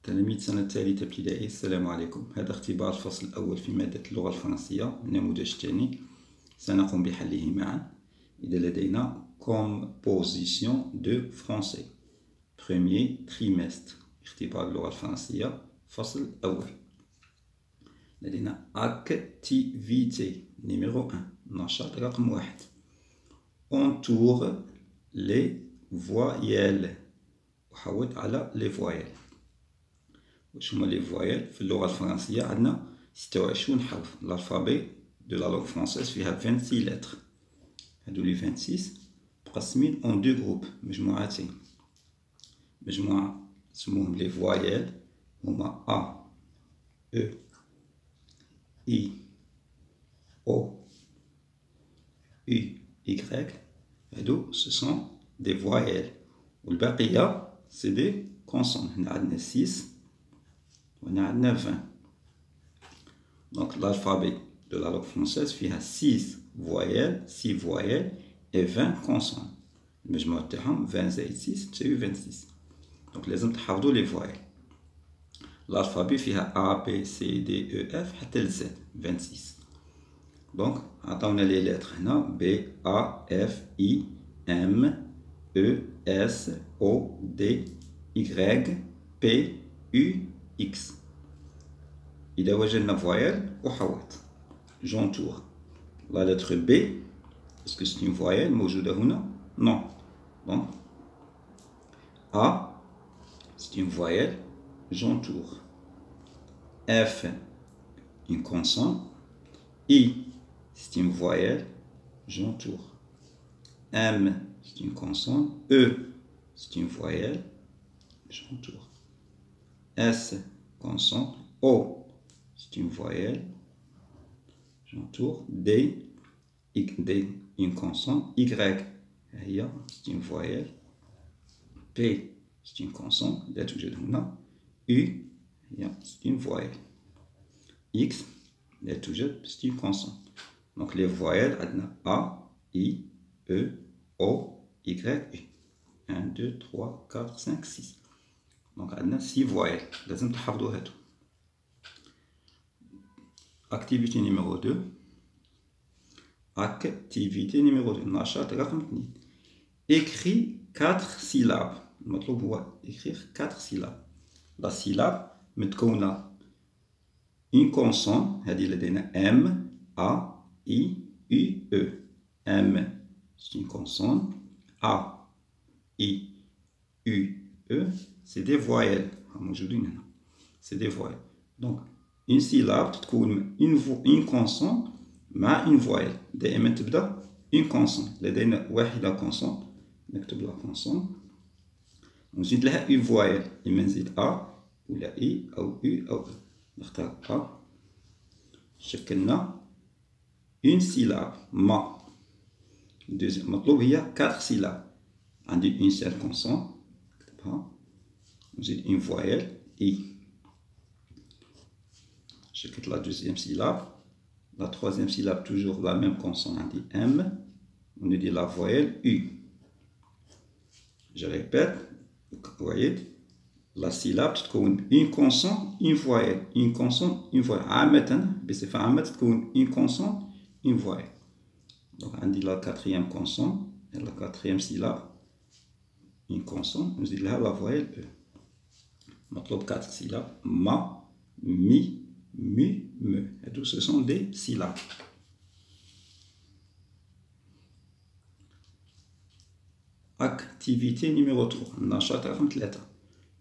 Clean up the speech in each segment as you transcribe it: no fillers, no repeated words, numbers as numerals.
تلاميذ سنة الثالثة ابتدائي، السلام عليكم. هذا اختبار الفصل الأول في مادة اللغة الفرنسية، النموذج الثاني سنقوم بحله معا. إذا لدينا composition de français premier trimestre، اختبار اللغة الفرنسية فصل الأول. لدينا activité numéro 1، نشاط رقم 1، entoure les voyelles، أحوط على les voyelles. واش هما لي فوايل في اللغة الفرنسية؟ عندنا 26 حرف. الألفابي دو لا لونغ فرونسيز فيها 26 لتر. هادو لي 26 مقسمين اون دو جروب، مجموعتين. مجموعة نسموهم لي فوايل هما A E I O U Y. هادو سو سون دي فوايل، والباقية سي دي كونسون. هنا عندنا 6 وهنا عندنا 20. دونك l'alphabet de la langue française فيها 6 voyelles 6 voyelles et 20 consonnes. المجموع تاعهم 20 زائد 6 تساوي 26. دونك لازم تحفظوا لي فوايل. l'alphabet فيها A B C D E F حتى ل Z 26. دونك عطاونا لي لتر هنا B A F I M E S O D Y P U X. إذا وجدنا فوايل أحوط. j'entoure la lettre B. est-ce que c'est une voyelle موجودة هنا؟ non. donc A c'est une voyelle, j'entoure. F une consonne. I c'est une voyelle, j'entoure. M c'est une consonne. E c'est une voyelle, j'entoure. S consonne. O c'est une voyelle, j'entoure. D une consonne. Y c'est une voyelle. P c'est une consonne. لا توجد هنا. U c'est une voyelle. X لا توجد، c'est une consonne. donc les voyelles عندنا A I E O Y U. 1 2 3 4 5 6. donc عندنا 6 voyelles لازم تحفظوا هادو. activité numéro 2. activité numéro 2 نشاط رقم 2. écrit 4 syllabes. المطلوب هو écrire 4 syllabes. la syllabe متكونة une consonne، هذه لدينا M A I U E. M c'est une consonne. A I U E c'est des voyelles موجودين هنا. c'est des voyelles. donc une syllabe تكون une consonne مع une voyelle. دائما تبدا une consonne. لدينا واحدة consonne، نكتب لا consonne ونزيد لها une voyelle. إما نزيد A ولا I أو U أو E. نختار A. شكلنا une syllabe ما. deuxième مطلوب هي 4 syllabes. عندي une seule consonne نكتبها ونزيد une voyelle I. شكلت la deuxième syllabe. la troisième syllabe toujours la même consonne. عندي M وندير la voyelle U. je répète. vous voyez la syllabe تكون une consonne une voyelle une consonne une voyelle. عامة بصفة عامة تكون une consonne une voyelle. donc عندي la quatrième consonne et la quatrième syllabe une consonne نزيد لها la voyelle E. مطلوب 4 syllabes ma mi mu me. et tout ce sont des syllabes. activité numéro 3 النشاط رقم 3.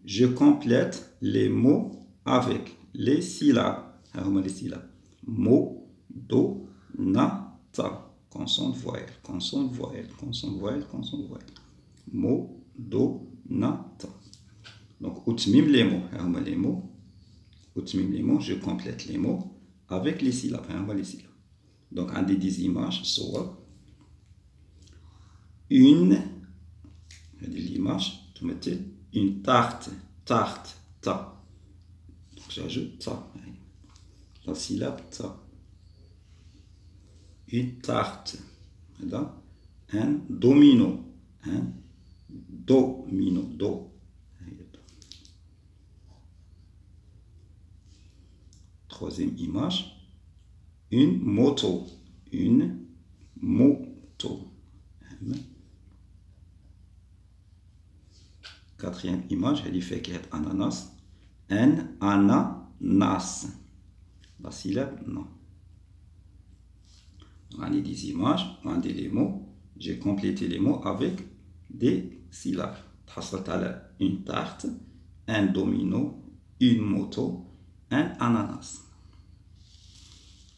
je complète les mots avec les syllabes. ها هما les syllabes mot do na ta. consonne voyelle consonne voyelle consonne voyelle consonne voyelle. mot do na ta. donc أتمم les mots. ها هما les mots. أتمم les mots. je complète les mots avec les syllabes. ها هما les syllabes. donc عندي des images صور. une هذه الإيماج تمثل une tarte tarte ta. donc j'ajoute ta. la syllabe ta. une tarte. هذا un domino un domino do. Troisième image, une moto. Une moto. Quatrième image, elle fait qu'il y a ananas. Un ananas. La syllabe, non. On a des images, on a des mots. J'ai complété les mots avec des syllabes. Une tarte, un domino, une moto, un ananas.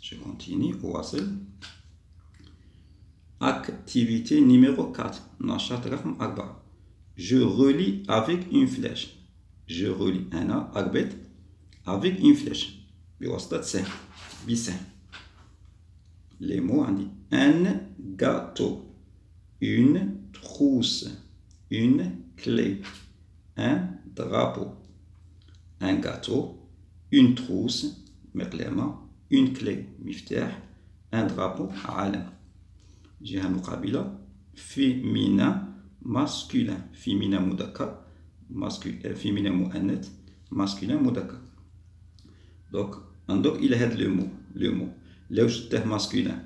Je continue. Activité numéro 4. Je relie avec une flèche. Je relie avec une flèche. Les mots ont dit un gâteau, une trousse, une clé, un drapeau. Un gâteau, une trousse, une clé, un drapeau, عالم. جهة مقابلة féminin masculin, féminin مذكر féminin مؤنث masculin مذكر. Donc il y a le mot là où je masculin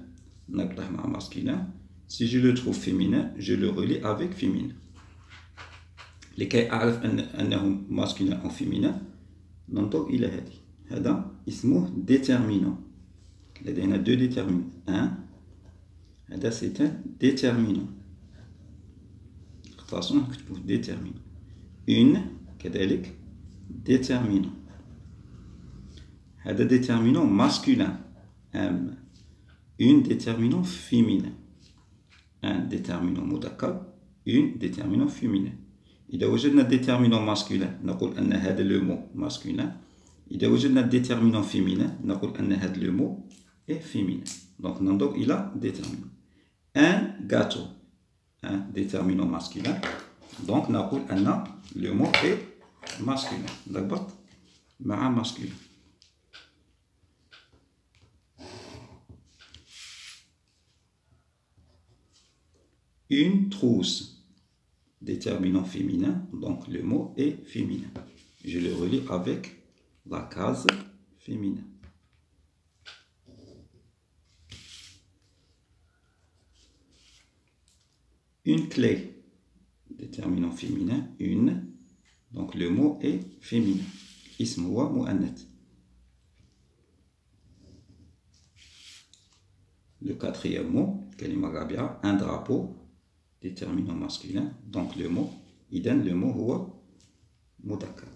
نقطع مع masculin. Si je le trouve féminin, je le relie avec féminin. لكي أعرف أنه masculin أو féminin ننظر إلى هذا اسمه déterminant. لدينا deux déterminants. هذا c'est un déterminant. اختصاصه نكتبوه déterminant. Une كذلك déterminant. هذا déterminant masculin. Une déterminant féminin. Un déterminant مذكر. Une déterminant féminin. إذا وجدنا déterminant masculin نقول أن هذا le mot masculin. إذا وجدنا déterminant féminin نقول أن هذا le mot est féminin. Donc ننظر إلى déterminant. Un gâteau, un déterminant masculin. Donc نقول أن le mot est masculin. D'accord? مع masculin. Une trousse, déterminant féminin, donc le mot est féminin. Je le relie avec la case féminin. Une clé, déterminant féminin, une, donc le mot est féminin. Ism huwa mu'annath. Le quatrième mot, kalima rabia, un drapeau, déterminant masculin, donc le mot, idan le mot huwa mudakkar.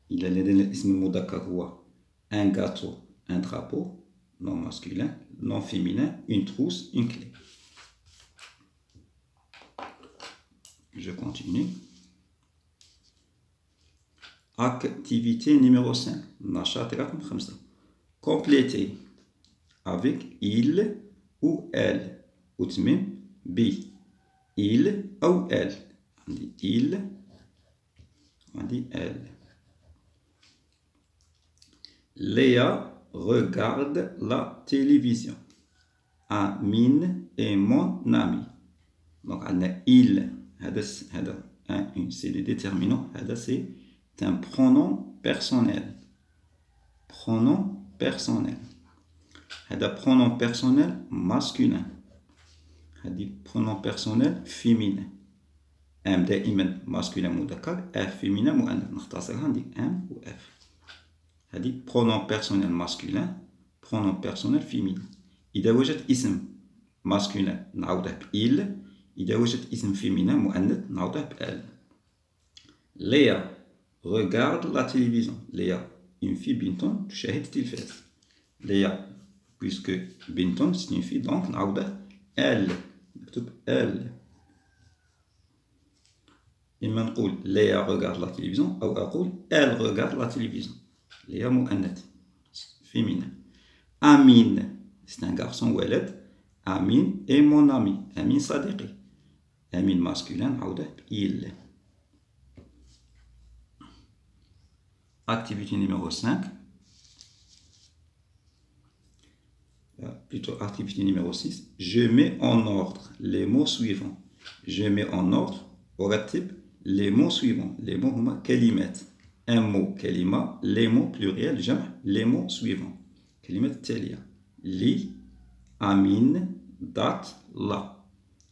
Il a l'ism mudakkar huwa un gâteau, un drapeau, non masculin, non féminin, une trousse, une clé. Je continue. Activité numéro 5. Nashat raqam 5. Compléter avec il ou elle. Outmim bi. Il ou elle. On dit il, on dit elle. Léa regarde la télévision. Amine est mon ami. Donc on a il. C'est le déterminant. C'est un pronom personnel. Pronom personnel. Pronom personnel masculin. Pronom personnel féminin. M دائما masculin مذكر F féminin مؤنث نختصرها ندير M ou F. pronom personnel masculin, pronom personnel féminin. إذا وجد اسم masculin نعوضه بإل. إذا وجد اسم féminin مؤنث نعوضه بأل. Léa regarde la télévision. Léa, une fille بنت تشاهد التلفاز. Léa, puisque بنت c'est une fille donc نعوضه elle. نكتب elle. إما نقول Léa regarde la télévision أو أقول elle regarde la télévision. Léa مؤنث féminin. Amine, c'est un garçon ولد. Amine est mon ami. Amine صديقي. Amine masculin نعوضه il. Activité numéro 5. Plutôt activité numéro 6. Je mets en ordre les mots suivants. Je mets en ordre أرتب les mots suivants. Les mots هما كلمات. un mot كلمة les mots pluriel جمع les mots suivants الكلمات التالية لي أمين دات لا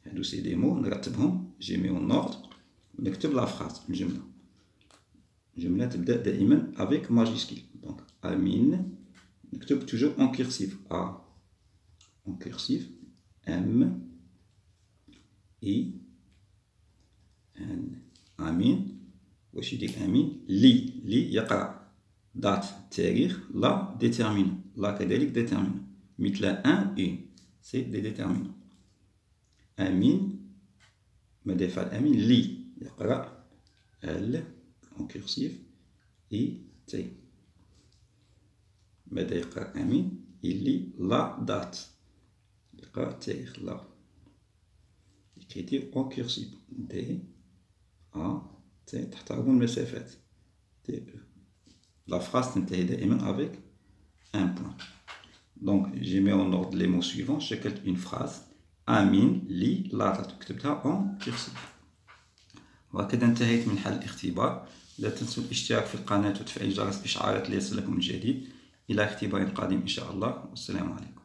هادو سي دي مو نرتبهم جيميون نورد ونكتب لا فراز الجملة تبدأ دائما avec ماجيسكيل دونك أمين نكتب toujours en cursive A en cursive M I N أمين واش يدير أمين لي يقرأ دات تاريخ لا ديتيرمينون لا كذلك ديتيرمينون مثل ان سي دي ديتيرمينون أمين ماذا يفعل أمين لي يقرأ ال en cursive اي تي ماذا يقرأ أمين يلي لا دات يقرأ التاريخ لا écriture en cursive دي A تي تحترموا المسافات la phrase تنتهي دائما avec un point donc j'ai mis en ordre les mots suivants شكلت une phrase أمين لي لا دات كتبتها en cursive وهكذا انتهيت من حل الاختبار لا تنسوا الاشتراك في القناة وتفعيل جرس الإشعارات ليصلكم الجديد إلى اختبار قادم إن شاء الله والسلام عليكم